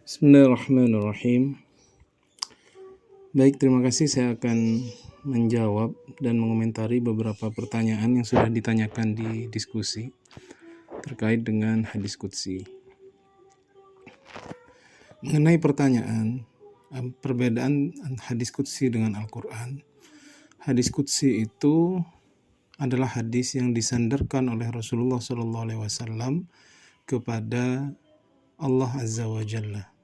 Bismillahirrahmanirrahim. Baik, terima kasih. Saya akan menjawab dan mengomentari beberapa pertanyaan yang sudah ditanyakan di diskusi terkait dengan hadis qudsi. Mengenai pertanyaan perbedaan hadis qudsi dengan Al-Quran, hadis qudsi itu adalah hadis yang disandarkan oleh Rasulullah SAW kepada Allah Azza wa Jalla.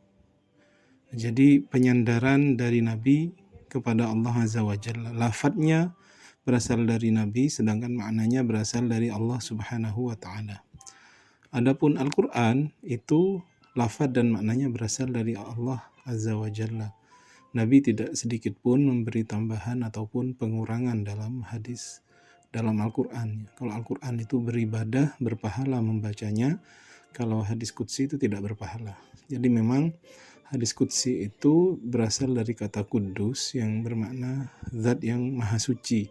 Jadi penyandaran dari Nabi kepada Allah Azza wa Jalla. Lafadznya berasal dari Nabi, sedangkan maknanya berasal dari Allah Subhanahu wa Ta'ala. Adapun Al-Quran itu lafadz dan maknanya berasal dari Allah Azza wa Jalla. Nabi tidak sedikit pun memberi tambahan ataupun pengurangan dalam hadis dalam Al-Quran. Kalau Al-Quran itu beribadah, berpahala membacanya. Kalau hadis qudsi itu tidak berpahala. Jadi memang hadis qudsi itu berasal dari kata kudus yang bermakna zat yang maha suci.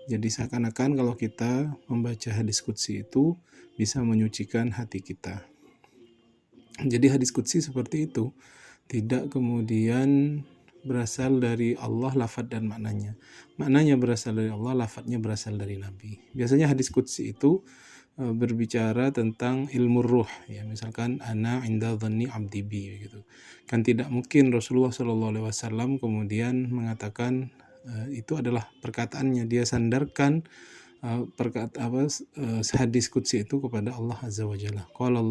Jadi seakan-akan kalau kita membaca hadis qudsi itu bisa menyucikan hati kita. Jadi hadis qudsi seperti itu, tidak kemudian berasal dari Allah lafadz dan maknanya. Maknanya berasal dari Allah, lafadznya berasal dari Nabi. Biasanya hadis qudsi itu berbicara tentang ilmu ruh, ya, misalkan ana inda dhanni abdi bi, gitu. Kan tidak mungkin Rasulullah SAW kemudian mengatakan itu adalah perkataannya, dia sandarkan hadis qudsi itu kepada Allah Azza wa Jalla. Qala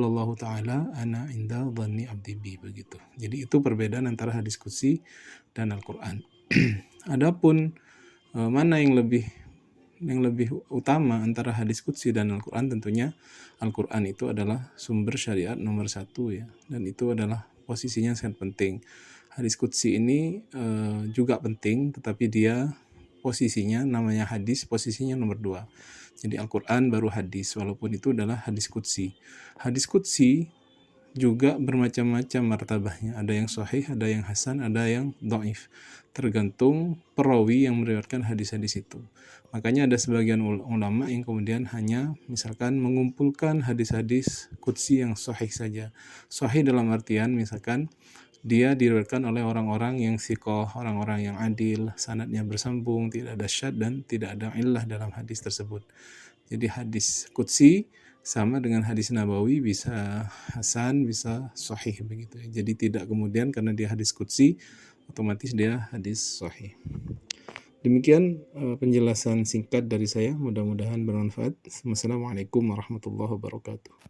Allah Ta'ala ana inda dhanni abdi bi, begitu. Jadi itu perbedaan antara hadis qudsi dan Al-Quran. Adapun mana yang lebih utama antara hadis qudsi dan Al-Quran, tentunya Al-Quran itu adalah sumber syariat nomor 1, ya, dan itu adalah posisinya sangat penting. Hadis qudsi ini juga penting, tetapi dia posisinya, namanya hadis, posisinya nomor 2. Jadi Al-Quran baru hadis, walaupun itu adalah hadis qudsi. Hadis qudsi juga bermacam-macam martabahnya. Ada yang sahih, ada yang hasan, ada yang dhaif. Tergantung perawi yang meriwayatkan hadis-hadis itu. Makanya ada sebagian ulama yang kemudian hanya misalkan mengumpulkan hadis-hadis qudsi yang sahih saja. Sahih dalam artian misalkan dia diriwayatkan oleh orang-orang yang thiqah, orang-orang yang adil, sanadnya bersambung, tidak ada syadz dan tidak ada illah dalam hadis tersebut. Jadi hadis qudsi sama dengan hadis nabawi, bisa hasan, bisa sahih, begitu. Jadi tidak kemudian karena dia hadis qudsi otomatis dia hadis sahih. Demikian penjelasan singkat dari saya, mudah-mudahan bermanfaat. Wassalamualaikum warahmatullahi wabarakatuh.